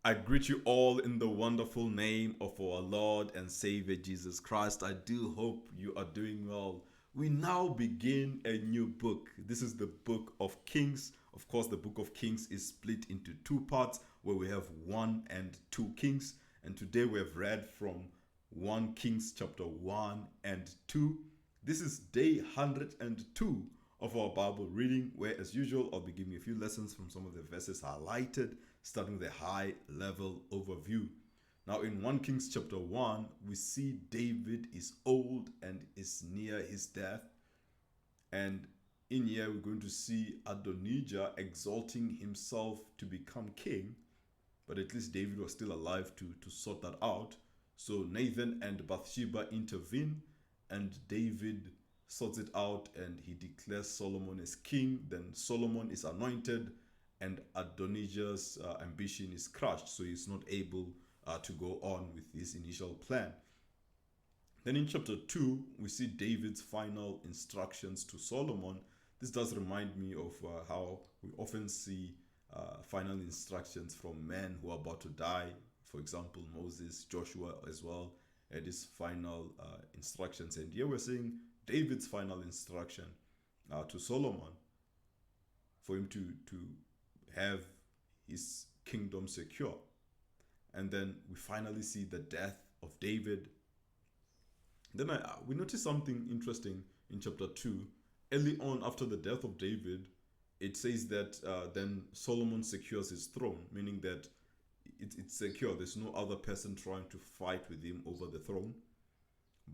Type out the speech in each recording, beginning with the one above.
I greet you all in the wonderful name of our Lord and Savior Jesus Christ. I do hope you are doing well. We now begin a new book. This is the book of Kings. Of course, the book of Kings is split into two parts where we have 1 and 2 Kings. And today we have read from 1 Kings chapter 1 and 2. This is day 102 of our Bible reading, where, as usual, I'll be giving you a few lessons from some of the verses highlighted, starting with a high level overview. Now, in 1 Kings chapter 1, we see David is old and is near his death. And in here, we're going to see Adonijah exalting himself to become king. But at least David was still alive to sort that out. So Nathan and Bathsheba intervene, and David sorts it out, and he declares Solomon as king. Then Solomon is anointed, and Adonijah's ambition is crushed, so he's not able to go on with his initial plan. Then in chapter 2, we see David's final instructions to Solomon. This does remind me of how we often see final instructions from men who are about to die. For example, Moses, Joshua as well had his final instructions. And here we're seeing David's final instruction to Solomon for him to have his kingdom secure. And then we finally see the death of David. Then we notice something interesting in chapter 2. Early on, after the death of David, it says that then Solomon secures his throne, meaning that it's secure. There's no other person trying to fight with him over the throne.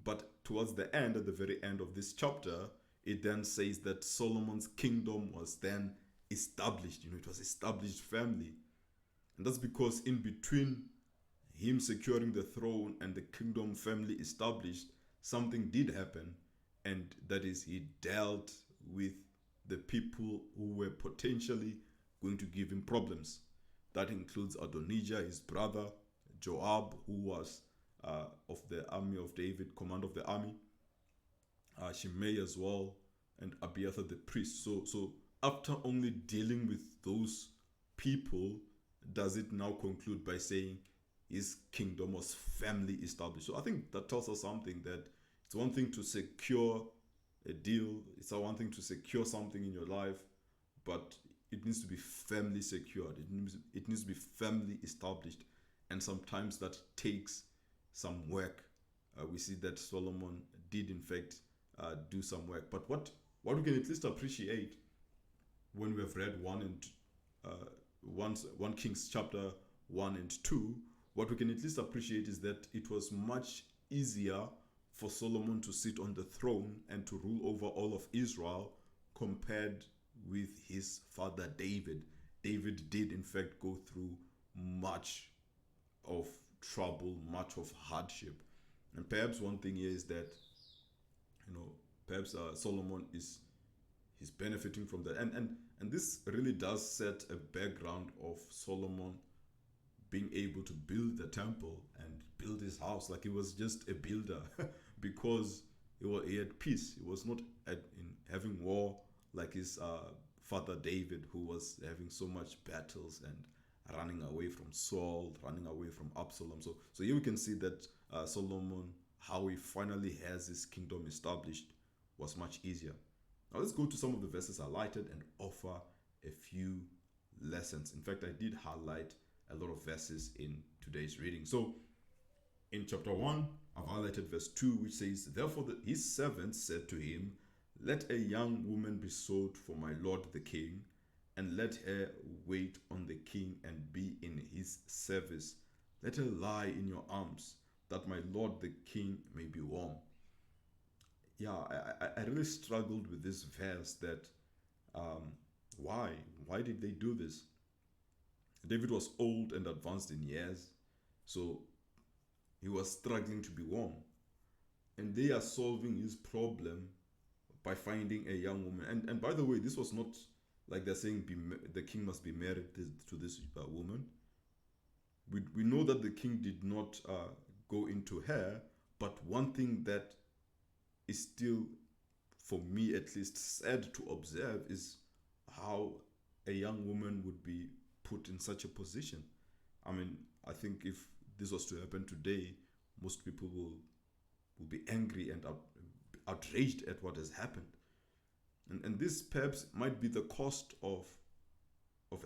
But towards the end, at the very end of this chapter, it then says that Solomon's kingdom was then established. It was established firmly. And that's because in between him securing the throne and the kingdom firmly established, something did happen. And that is, he dealt with the people who were potentially going to give him problems. That includes Adonijah, his brother, Joab, who was of the army of David, command of the army, Shimei as well, and Abiathar the priest. So after only dealing with those people, does it now conclude by saying his kingdom was firmly established? So I think that tells us something, that it's one thing to secure a deal, it's one thing to secure something in your life, but it needs to be firmly secured. It needs to be firmly established. And sometimes that takes some work. We see that Solomon did, in fact, do some work. But what we can at least appreciate when we have read 1 Kings chapter 1 and 2, what we can at least appreciate is that it was much easier for Solomon to sit on the throne and to rule over all of Israel compared with his father David. David did, in fact, go through much of trouble, much of hardship. And perhaps one thing here is that, perhaps Solomon is benefiting from that. And this really does set a background of Solomon being able to build the temple and build his house. Like, he was just a builder because he had peace. He was not in having war like his father David, who was having so much battles and running away from Saul, running away from Absalom. So here we can see that Solomon, how he finally has his kingdom established, was much easier. Now let's go to some of the verses highlighted and offer a few lessons. In fact, I did highlight a lot of verses in today's reading. So in chapter 1, I've highlighted verse 2, which says, "Therefore his servants said to him, Let a young woman be sought for my lord the king, and let her wait on the king and be in his service. Let her lie in your arms, that my lord the king may be warm." Yeah, I really struggled with this verse, that why did they do this? David was old and advanced in years, so he was struggling to be warm. And they are solving his problem by finding a young woman. And by the way, this was not like they're saying the king must be married to this woman. We know that the king did not go into her, but one thing that is still, for me at least, sad to observe is how a young woman would be put in such a position. I mean, I think if this was to happen today, most people will be angry and outraged at what has happened. And this perhaps might be the cost of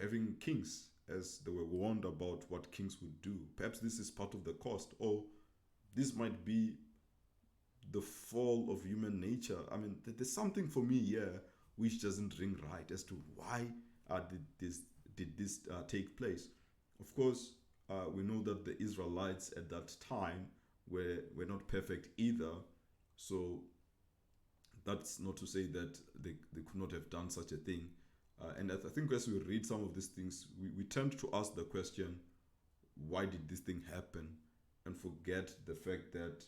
having kings, as they were warned about what kings would do. Perhaps this is part of the cost, or this might be the fall of human nature. I mean, there's something for me here which doesn't ring right as to why did this take place. Of course, we know that the Israelites at that time were not perfect either, so that's not to say that they could not have done such a thing. And I think as we read some of these things, we tend to ask the question, why did this thing happen? And forget the fact that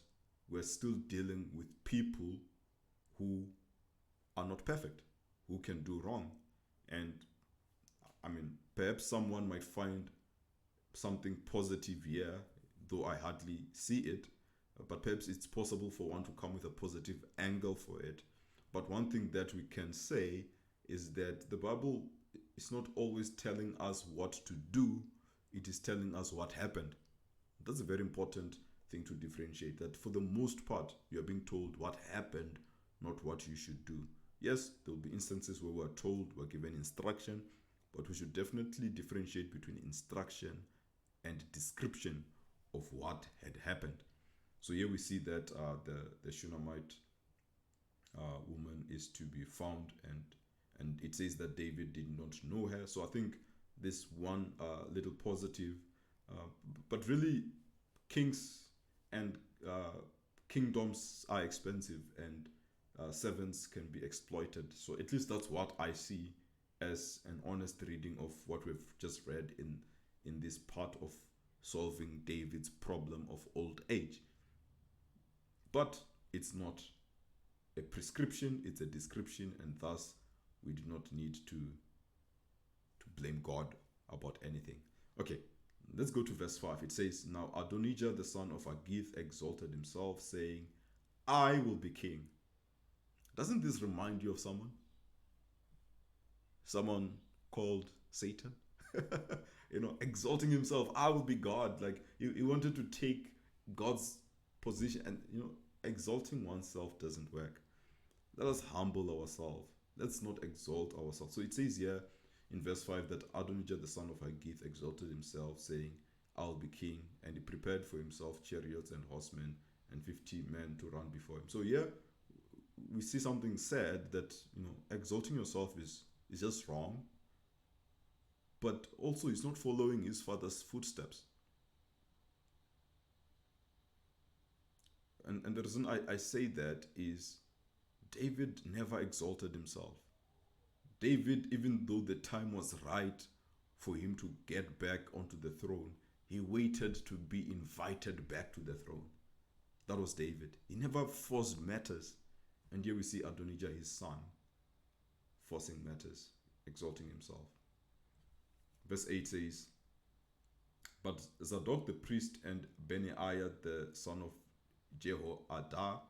we're still dealing with people who are not perfect, who can do wrong. And I mean, perhaps someone might find something positive here, though I hardly see it. But perhaps it's possible for one to come with a positive angle for it. But one thing that we can say is that the Bible is not always telling us what to do, it is telling us what happened. That's a very important thing to differentiate, that for the most part, you are being told what happened, not what you should do. Yes, there will be instances where we're told, we're given instruction, but we should definitely differentiate between instruction and description of what had happened. So here we see that the Shunammite woman is to be found, and it says that David did not know her. So I think this one little positive, but really kings and kingdoms are expensive, and servants can be exploited. So at least that's what I see as an honest reading of what we've just read in this part of solving David's problem of old age. But it's not a prescription, it's a description, and thus we do not need to blame God about anything. Okay, let's go to verse 5. It says, Now Adonijah the son of Haggith exalted himself, saying, I will be king. Doesn't this remind you of someone? Someone called Satan? Exalting himself, I will be God. Like he wanted to take God's position, and exalting oneself doesn't work. Let us humble ourselves. Let's not exalt ourselves. So it says here in verse 5 that Adonijah the son of Haggith exalted himself, saying, I'll be king. And he prepared for himself chariots and horsemen and 50 men to run before him. So here we see something said that exalting yourself is just wrong, but also he's not following his father's footsteps. And the reason I say that is David never exalted himself. David, even though the time was right for him to get back onto the throne, he waited to be invited back to the throne. That was David. He never forced matters. And here we see Adonijah, his son, forcing matters, exalting himself. Verse 8 says, But Zadok the priest and Benaiah the son of Jehoiada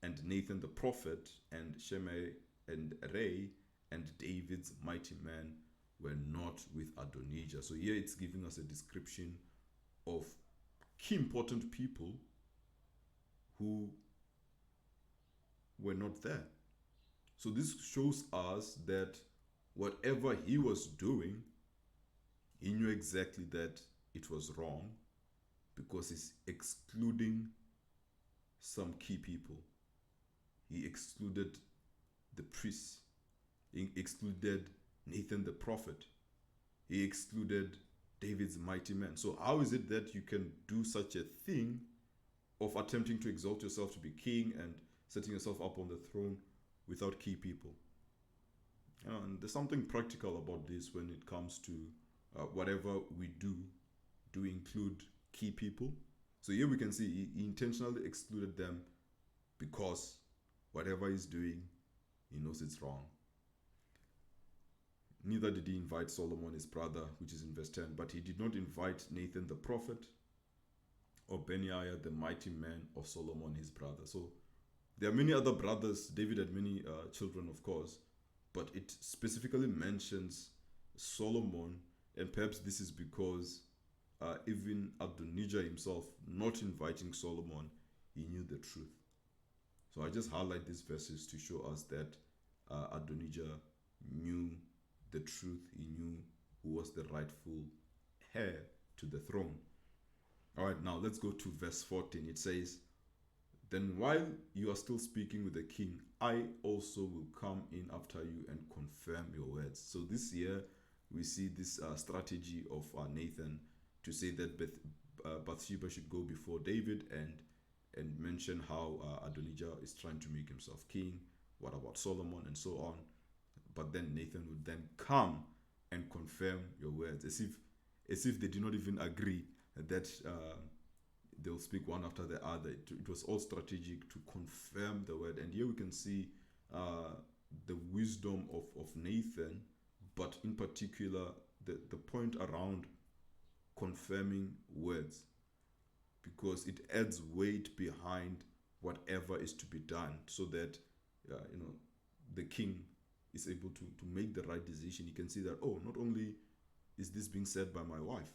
and Nathan the prophet and Shimei and Rei and David's mighty men were not with Adonijah. So here it's giving us a description of key important people who were not there. So this shows us that whatever he was doing, he knew exactly that it was wrong, because he's excluding some key people. He excluded the priests. He excluded Nathan the prophet. He excluded David's mighty men. So how is it that you can do such a thing of attempting to exalt yourself to be king and setting yourself up on the throne without key people? And there's something practical about this when it comes to whatever we do include key people. So here we can see he intentionally excluded them because whatever he's doing, he knows it's wrong. Neither did he invite Solomon his brother, which is in verse 10, but he did not invite Nathan the prophet or Benaiah the mighty man of Solomon his brother. So there are many other brothers. David had many children, of course, but it specifically mentions Solomon, and perhaps this is because even Adonijah himself, not inviting Solomon, he knew the truth. So I just highlight these verses to show us that Adonijah knew the truth. He knew who was the rightful heir to the throne. All right, now let's go to verse 14. It says, "Then while you are still speaking with the king, I also will come in after you and confirm your words." So this year, we see this strategy of Nathan to say that Bathsheba should go before David and mention how Adonijah is trying to make himself king. What about Solomon and so on? But then Nathan would then come and confirm your words, as if they did not even agree that they'll speak one after the other. It was all strategic to confirm the word. And here we can see the wisdom of Nathan, but in particular the point around confirming words, because it adds weight behind whatever is to be done, so that the king is able to make the right decision. He can see that, oh, not only is this being said by my wife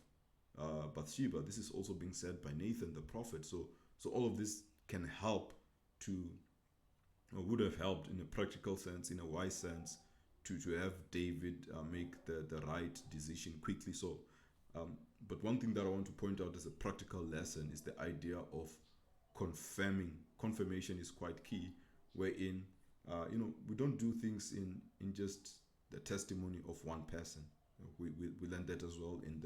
Bathsheba, this is also being said by Nathan the prophet. So all of this can help to, or would have helped in a practical sense, in a wise sense, to have David make the right decision quickly. So but one thing that I want to point out as a practical lesson is the idea of confirming. Confirmation is quite key, wherein we don't do things in just the testimony of one person. We learned that as well in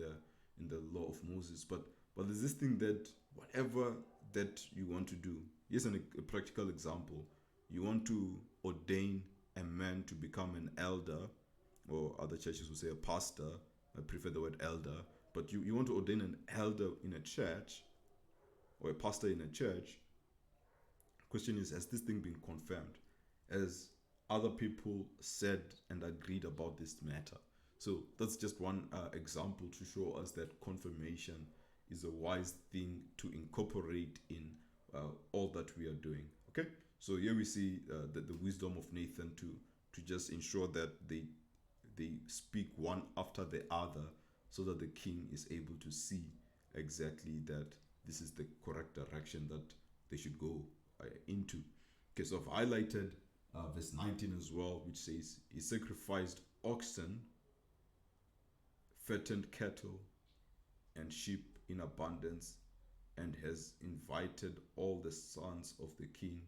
the law of Moses. But there's this thing that whatever that you want to do, here's a practical example. You want to ordain a man to become an elder, or other churches will say a pastor. I prefer the word elder. But you want to ordain an elder in a church, or a pastor in a church. Question is, has this thing been confirmed? As other people said and agreed about this matter? So that's just one example to show us that confirmation is a wise thing to incorporate in all that we are doing. Okay, so here we see the wisdom of Nathan to just ensure that they speak one after the other, so that the king is able to see exactly that this is the correct direction that they should go into. Okay, so I've highlighted verse 19 as well, which says, "He sacrificed oxen, fattened cattle, and sheep in abundance, and has invited all the sons of the king,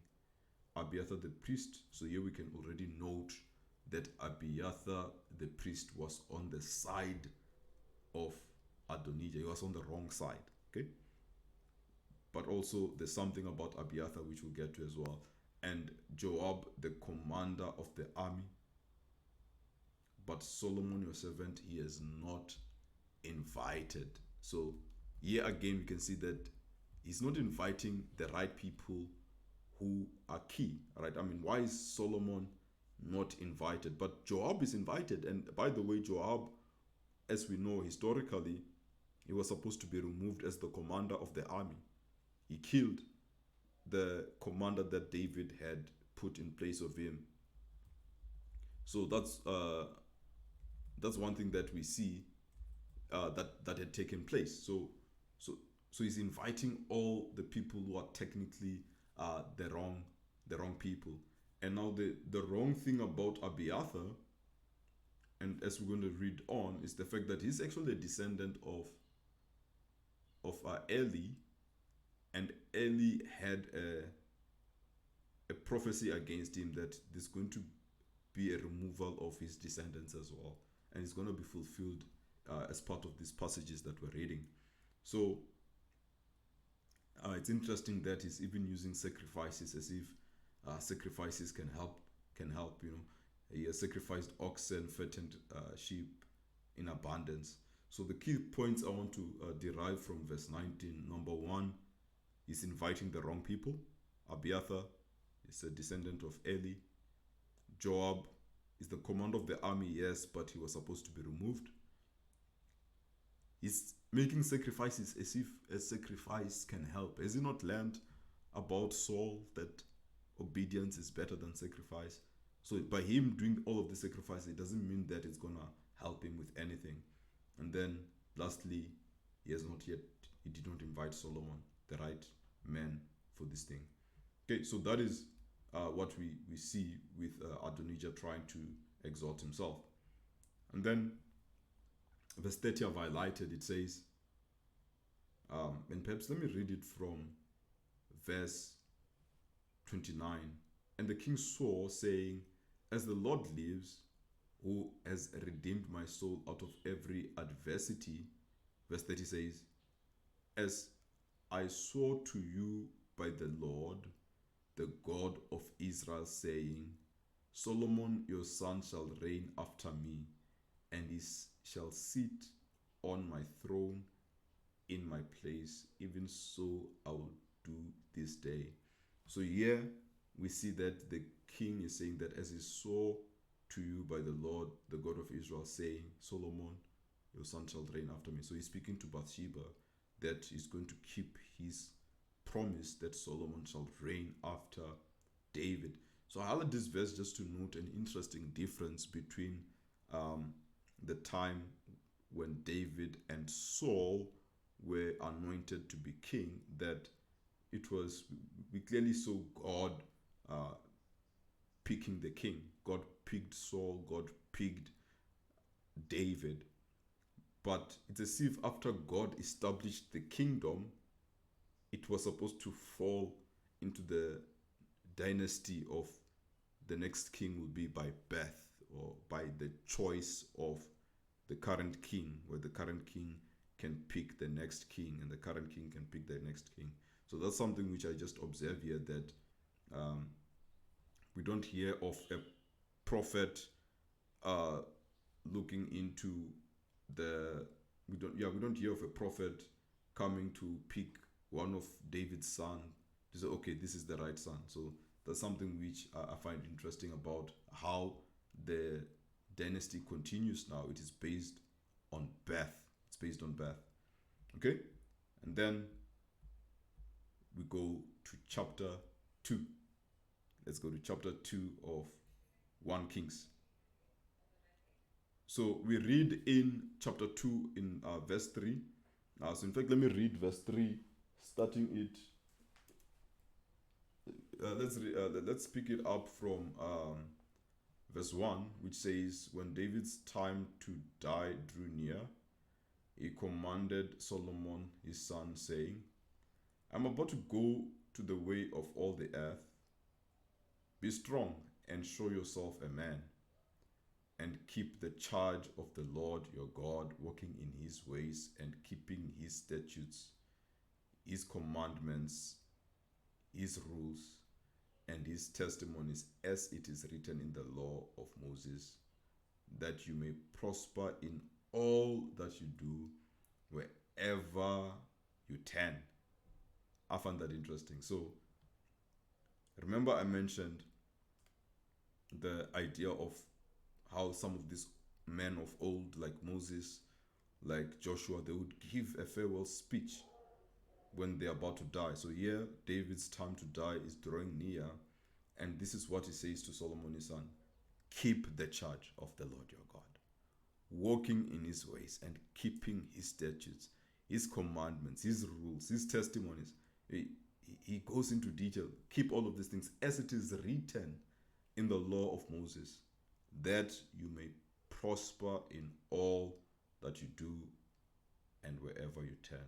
Abiathar the priest." So here we can already note that Abiathar the priest was on the side of Adonijah. He was on the wrong side. Okay, but also there's something about Abiathar which we'll get to as well. "And Joab the commander of the army, but Solomon your servant he has not invited." So here again we can see that he's not inviting the right people who are key, right? I mean, why is Solomon not invited? But Joab is invited. And by the way, Joab, as we know historically, he was supposed to be removed as the commander of the army. He killed the commander that David had put in place of him. So that's one thing that we see that had taken place. So he's inviting all the people who are technically the wrong people. And now the wrong thing about Abiathar, and as we're going to read on, is the fact that he's actually a descendant of Eli, and Eli had a prophecy against him that there's going to be a removal of his descendants as well, and it's going to be fulfilled as part of these passages that we're reading. So it's interesting that he's even using sacrifices, as if sacrifices can help. He has sacrificed oxen, fattened sheep in abundance. So the key points I want to derive from verse 19. Number one, he's inviting the wrong people. Abiathar is a descendant of Eli. Joab is the commander of the army, yes, but he was supposed to be removed. He's making sacrifices as if a sacrifice can help. Has he not learned about Saul that obedience is better than sacrifice? So by him doing all of the sacrifice, it doesn't mean that it's going to help him with anything. And then lastly, he did not invite Solomon, the right man, for this thing. Okay, so that is what we see with Adonijah trying to exalt himself. And then verse 30 I've highlighted, it says, and perhaps let me read it from verse 29. And the king swore, saying, as the Lord lives, who has redeemed my soul out of every adversity. Verse 30 says, as I swore to you by the Lord, the God of Israel, saying, Solomon your son shall reign after me, and he shall sit on my throne in my place. Even so I will do this day. So here we see that the king is saying that as he swore to you by the Lord, the God of Israel, saying, Solomon, your son shall reign after me. So he's speaking to Bathsheba that he's going to keep his promise that Solomon shall reign after David. So I highlight this verse just to note an interesting difference between the time when David and Saul were anointed to be king, that it was, we clearly saw God picking the king. God picked Saul, God picked David. But it's as if after God established the kingdom, it was supposed to fall into the dynasty of the next king will be by birth or by the choice of the current king, where the current king can pick the next king and the current king can pick the next king. So that's something which I just observe here, that we don't hear of a prophet looking into we don't hear of a prophet coming to pick one of David's son to say, okay, this is the right son. So that's something which I find interesting about how the dynasty continues now. It is based on birth. It's based on birth. Okay? And then we go to chapter 2. Let's go to chapter 2 of 1 Kings. So we read in chapter 2 in verse 3. So in fact, let me read verse 3, starting it. Let's pick it up from verse 1, which says, when David's time to die drew near, he commanded Solomon his son, saying, I'm about to go to the way of all the earth. Be strong and show yourself a man, and keep the charge of the Lord your God, walking in his ways and keeping his statutes, his commandments, his rules, and his testimonies, as it is written in the law of Moses, that you may prosper in all that you do, wherever you turn. I found that interesting. So remember I mentioned the idea of how some of these men of old, like Moses, like Joshua, they would give a farewell speech when they're about to die. So here, David's time to die is drawing near, and this is what he says to Solomon his son: keep the charge of the Lord your God, walking in his ways and keeping his statutes, his commandments, his rules, his testimonies. He goes into detail. Keep all of these things as it is written in the law of Moses, that you may prosper in all that you do and wherever you turn.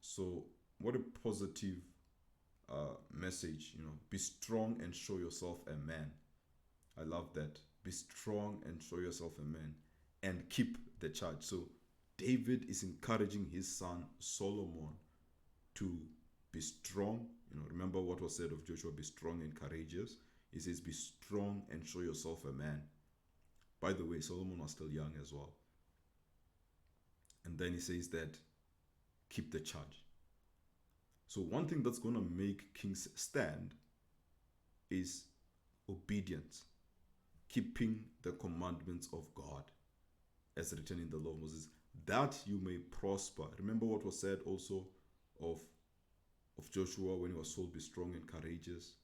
So what a positive message, be strong and show yourself a man. I love that. Be strong and show yourself a man and keep the charge. So David is encouraging his son Solomon to be strong. Remember what was said of Joshua, be strong and courageous. He says, be strong and show yourself a man. By the way, Solomon was still young as well. And then he says that keep the charge. So one thing that's going to make kings stand is obedience, keeping the commandments of God as written in the law of Moses, that you may prosper. Remember what was said also of Joshua when he was told, be strong and courageous,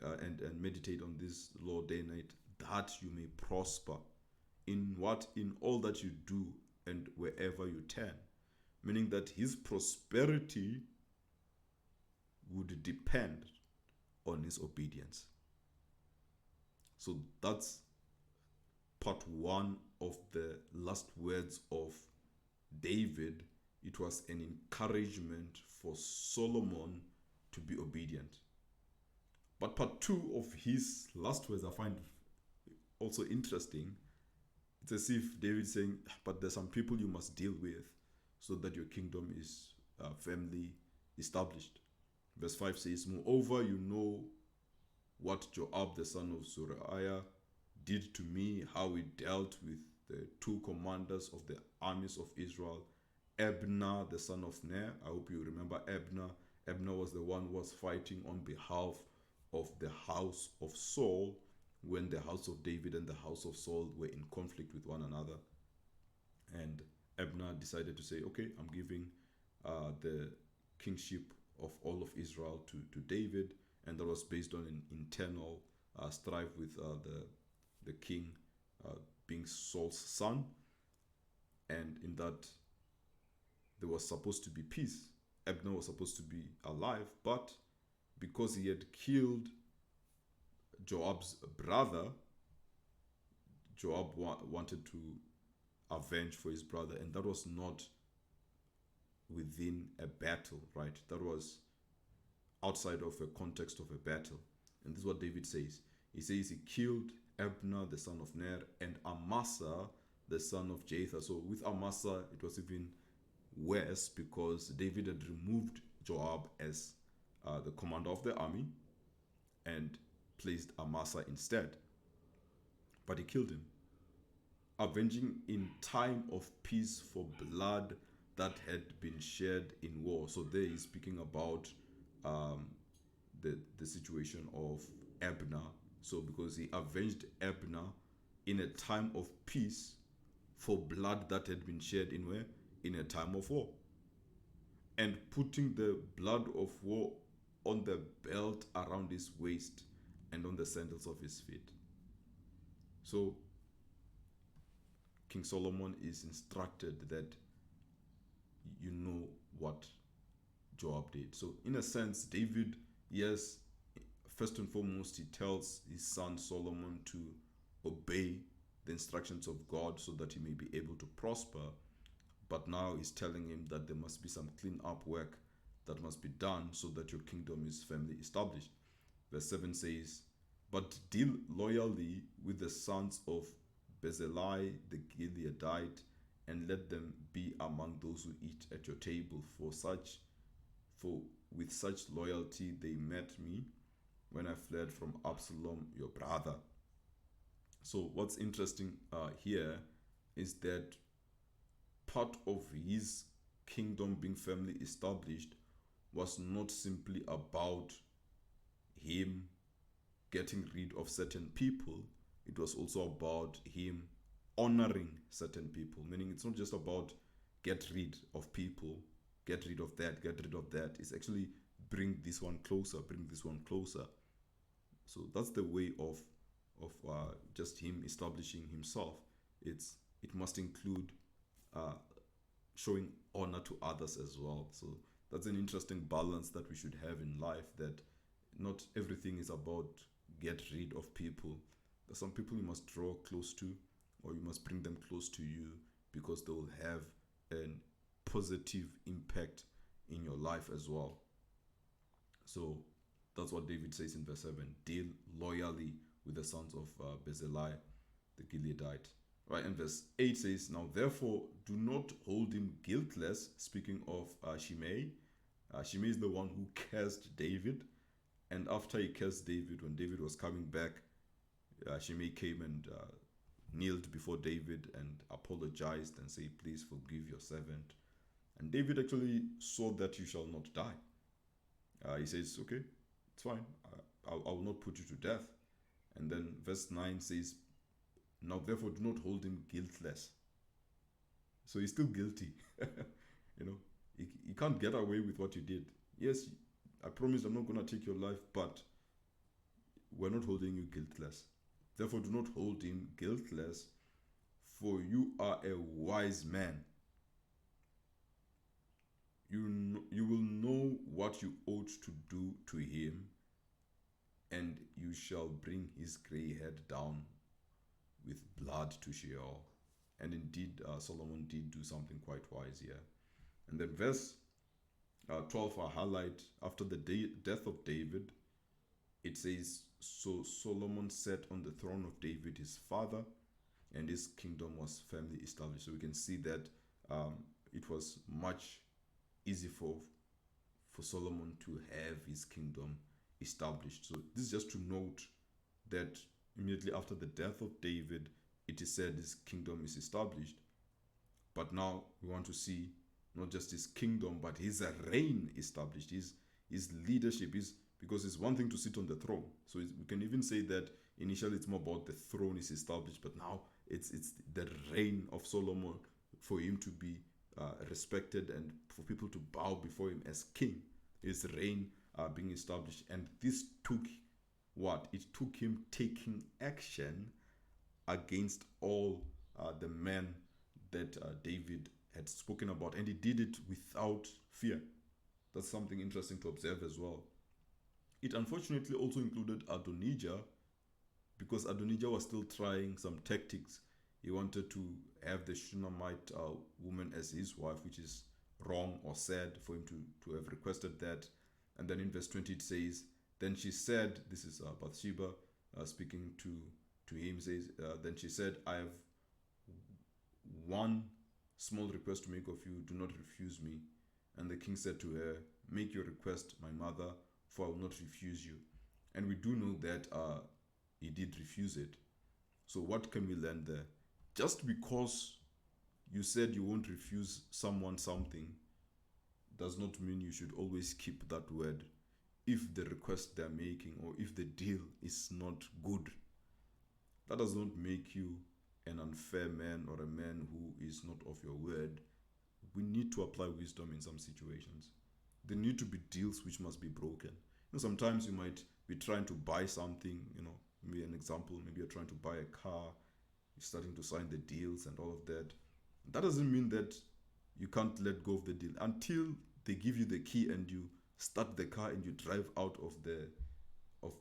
and meditate on this law day and night, that you may prosper in all that you do and wherever you turn. meaning that his prosperity would depend on his obedience. So that's part one of the last words of David. It was an encouragement for Solomon to be obedient. But part two of his last words I find also interesting. It's as if David's saying, but there's some people you must deal with so that your kingdom is firmly established. Verse 5 says, moreover, you know what Joab the son of Zeruiah did to me, how he dealt with the two commanders of the armies of Israel, Abner the son of Ner. I hope you remember Abner. Abner was the one who was fighting on behalf of the house of Saul when the house of David and the house of Saul were in conflict with one another. And Abner decided to say, okay, I'm giving the kingship of all of Israel to David. And that was based on an internal strife with the king being Saul's son. And in that, there was supposed to be peace. Abner was supposed to be alive, but because he had killed Joab's brother, Joab wanted to avenge for his brother, and that was not within a battle, right? That was outside of a context of a battle. And this is what David says. He says he killed Abner the son of Ner and Amasa the son of Jether. So with Amasa, it was even worse because David had removed Joab as the commander of the army and placed Amasa instead. But he killed him, avenging in time of peace for blood that had been shed in war. So there he's speaking about the situation of Abner. So because he avenged Abner in a time of peace for blood that had been shed in where? In a time of war. And putting the blood of war on the belt around his waist and on the sandals of his feet. So King Solomon is instructed that you know what Joab did. So in a sense, David, yes, first and foremost, he tells his son Solomon to obey the instructions of God so that he may be able to prosper. But now he's telling him that there must be some clean up work that must be done so that your kingdom is firmly established. Verse 7 says, but deal loyally with the sons of Bezalai the Gileadite, and let them be among those who eat at your table. For with such loyalty they met me when I fled from Absalom your brother. So what's interesting here is that part of his kingdom being firmly established was not simply about him getting rid of certain people. It was also about him honoring certain people, meaning it's not just about get rid of people, get rid of that, get rid of that. It's actually bring this one closer, bring this one closer. So that's the way of just him establishing himself. It must include showing honor to others as well. So that's an interesting balance that we should have in life, that not everything is about get rid of people. There's some people you must draw close to, or you must bring them close to you, because they will have a positive impact in your life as well. So that's what David says in verse 7. Deal loyally with the sons of Bezalai the Gileadite. Right, and verse 8 says, now therefore do not hold him guiltless, speaking of Shimei. Shimei is the one who cursed David. And after he cursed David, when David was coming back, Shimei came and kneeled before David and apologized and said, please forgive your servant. And David actually saw that you shall not die. He says, okay, it's fine. I will not put you to death. And then verse 9 says, now therefore do not hold him guiltless. So he's still guilty. You can't get away with what you did. Yes, I promise I'm not going to take your life, but we're not holding you guiltless. Therefore do not hold him guiltless, for you are a wise man. what you ought to do to him, and you shall bring his grey head down with blood to Sheol. And indeed, Solomon did do something quite wise here. And then verse 12, I highlight, after the death of David, it says, so Solomon sat on the throne of David his father, and his kingdom was firmly established. So we can see that it was much easy for Solomon to have his kingdom established. So this is just to note that immediately after the death of David, it is said his kingdom is established. But now we want to see not just his kingdom, but his reign established, his leadership. Because it's one thing to sit on the throne. So we can even say that initially it's more about the throne is established, but now it's the reign of Solomon, for him to be respected and for people to bow before him as king. His reign being established. And this took what? It took him taking action against all the men that David had spoken about. And he did it without fear. That's something interesting to observe as well. It unfortunately also included Adonijah, because Adonijah was still trying some tactics. He wanted to have the Shunammite woman as his wife, which is wrong or sad for him to have requested that. And then in verse 20 it says, then she said, this is Bathsheba speaking to him, says, then she said, I have one small request to make of you, do not refuse me. And the king said to her, make your request, my mother, for I will not refuse you. And we do know that he did refuse it. So what can we learn there? Just because you said you won't refuse someone something does not mean you should always keep that word if the request they're making or if the deal is not good. That does not make you an unfair man or a man who is not of your word. We need to apply wisdom in some situations. There need to be deals which must be broken. Sometimes you might be trying to buy something, maybe an example, maybe you're trying to buy a car, you're starting to sign the deals and all of that. That doesn't mean that you can't let go of the deal until they give you the key and you start the car and you drive out of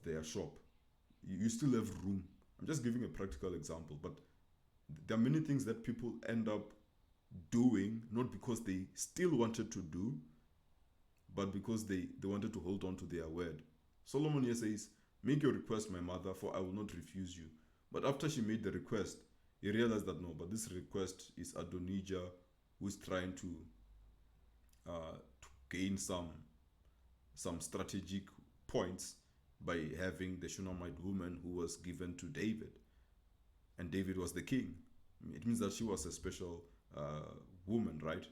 their shop. You still have room. I'm just giving a practical example, but there are many things that people end up doing, not because they still wanted to do, but because they wanted to hold on to their word. Solomon here says, make your request, my mother, for I will not refuse you. But after she made the request, he realized that no, but this request is Adonijah, who is trying to gain some strategic points by having the Shunammite woman who was given to David. And David was the king. It means that she was a special woman, right?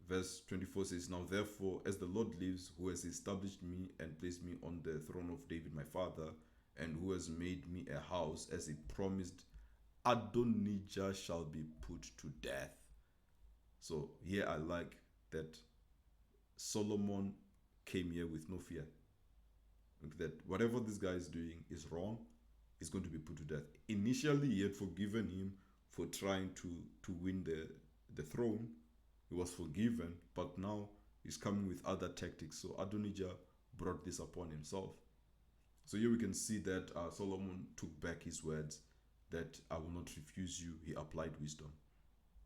Verse 24 says, now therefore, as the Lord lives, who has established me and placed me on the throne of David my father, and who has made me a house, as he promised, Adonijah shall be put to death. So here I like that Solomon came here with no fear. That whatever this guy is doing is wrong, he's going to be put to death. Initially, he had forgiven him for trying to win the throne. He was forgiven, but now he's coming with other tactics. So Adonijah brought this upon himself. So here we can see that Solomon took back his words that I will not refuse you. He applied wisdom.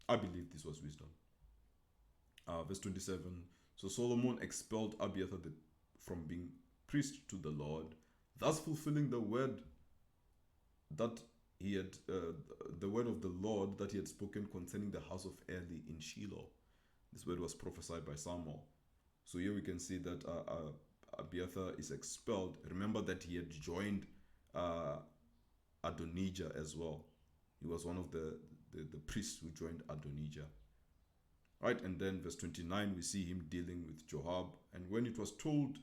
I believe this was wisdom. Verse 27. So Solomon expelled Abiathar from being priest to the Lord, thus fulfilling the word that he had, the word of the Lord that he had spoken concerning the house of Eli in Shiloh. This word was prophesied by Samuel. So here we can see that Abiathar is expelled. Remember that he had joined Adonijah as well. He was one of the priests who joined Adonijah. Right, and then verse 29, we see him dealing with Joab. And when it was told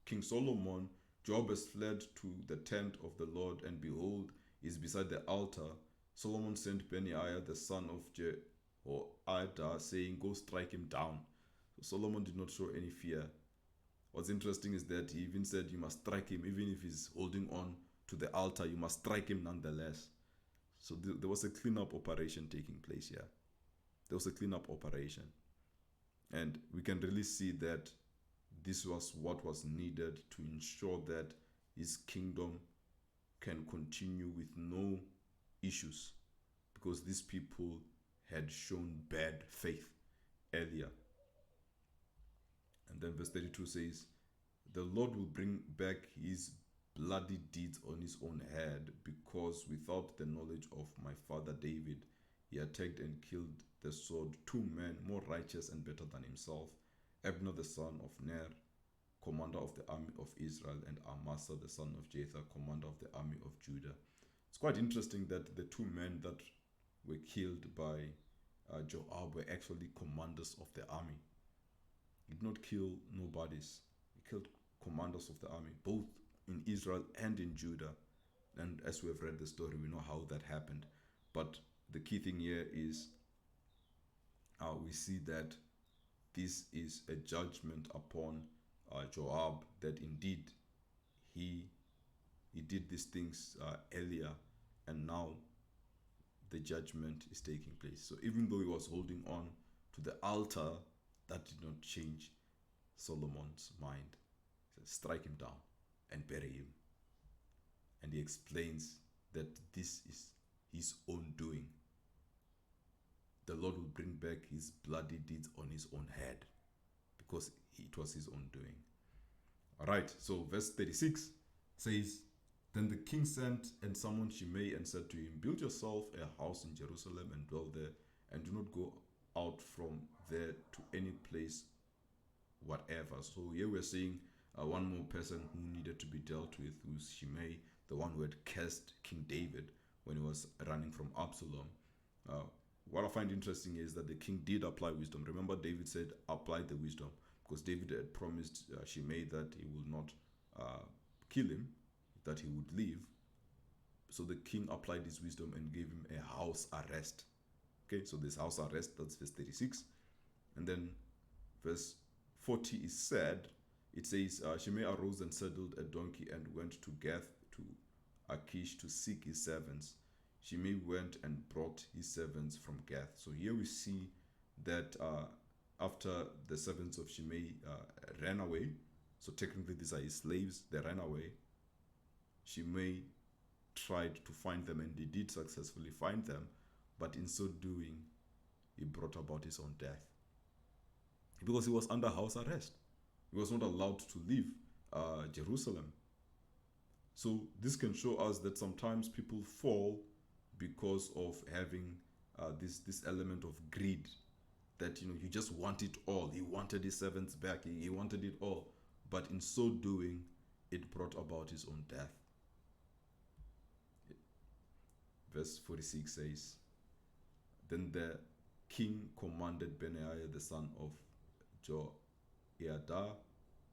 King Solomon, Joab has fled to the tent of the Lord, and behold, he is beside the altar, Solomon sent Benaiah, the son of Jehoiada, saying, go strike him down. So Solomon did not show any fear. What's interesting is that he even said, you must strike him, even if he's holding on to the altar, you must strike him nonetheless. So there was a cleanup operation taking place here. There was a cleanup operation. And we can really see that this was what was needed to ensure that his kingdom can continue with no issues, because these people had shown bad faith earlier. And then verse 32 says, the Lord will bring back his bloody deeds on his own head, because without the knowledge of my father David, he attacked and killed the sword 2 men more righteous and better than himself, Abner the son of Ner, commander of the army of Israel, and Amasa the son of Jether, commander of the army of Judah. It's quite interesting that the 2 men that were killed by Joab were actually commanders of the army. He did not kill nobodies. He killed commanders of the army, both in Israel and in Judah. And as we have read the story, we know how that happened. But the key thing here is we see that this is a judgment upon Joab, that indeed he did these things earlier, and now the judgment is taking place. So even though he was holding on to the altar, that did not change Solomon's mind. He said, strike him down and bury him. And he explains that this is his own doing. The Lord will bring back his bloody deeds on his own head, because it was his own doing. All right, so verse 36 says, then the king sent and summoned Shimei and said to him, build yourself a house in Jerusalem and dwell there, and do not go out from there to any place whatever. So here we're seeing one more person who needed to be dealt with, who's Shimei, the one who had cursed King David when he was running from Absalom. What I find interesting is that the king did apply wisdom. Remember, David said, apply the wisdom, because David had promised Shimei that he will not kill him, that he would leave. So the king applied his wisdom and gave him a house arrest. Okay, so this house arrest, that's verse 36. And then verse 40 is said, it says, Shimei arose and saddled a donkey and went to Gath to Achish to seek his servants. Shimei went and brought his servants from Gath. So here we see that after the servants of Shimei ran away, so technically these are his slaves, they ran away, Shimei tried to find them, and he did successfully find them, but in so doing, he brought about his own death. Because he was under house arrest. He was not allowed to leave Jerusalem. So this can show us that sometimes people fall because of having this element of greed, that you just want it all. He wanted his servants back. He wanted it all. But in so doing, it brought about his own death. Verse 46 says, then the king commanded Benaiah the son of Jehoiada,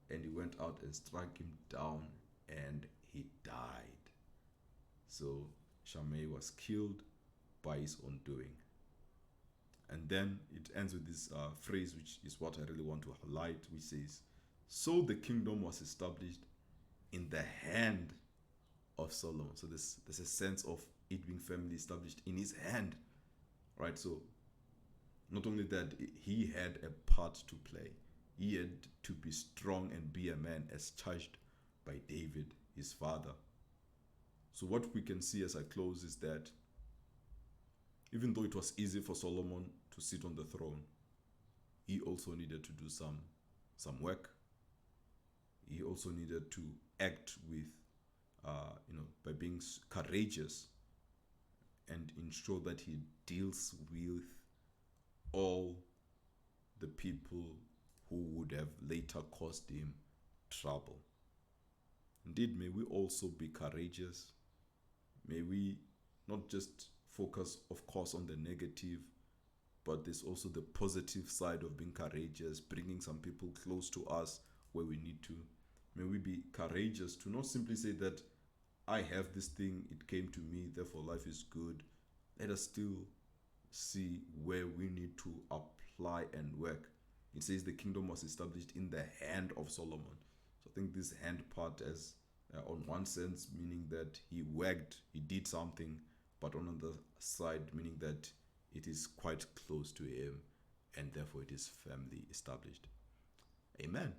and he went out and struck him down, and he died. So Shimei was killed by his own doing. And then it ends with this phrase, which is what I really want to highlight, which says, so the kingdom was established in the hand of Solomon. So there's a sense of it being firmly established in his hand, right? So not only that, he had a part to play. He had to be strong and be a man as charged by David, his father. So what we can see as I close is that even though it was easy for Solomon to sit on the throne, he also needed to do some work. He also needed to act with, by being courageous, and ensure that he deals with all the people who would have later caused him trouble. Indeed, may we also be courageous. May we not just focus, of course, on the negative, but there's also the positive side of being courageous, bringing some people close to us where we need to. May we be courageous to not simply say that I have this thing, it came to me, therefore life is good. Let us still see where we need to apply and work. It says the kingdom was established in the hand of Solomon. So I think this hand part is, on one sense, meaning that he worked, he did something, but on the other side, meaning that it is quite close to him, and therefore it is firmly established. Amen.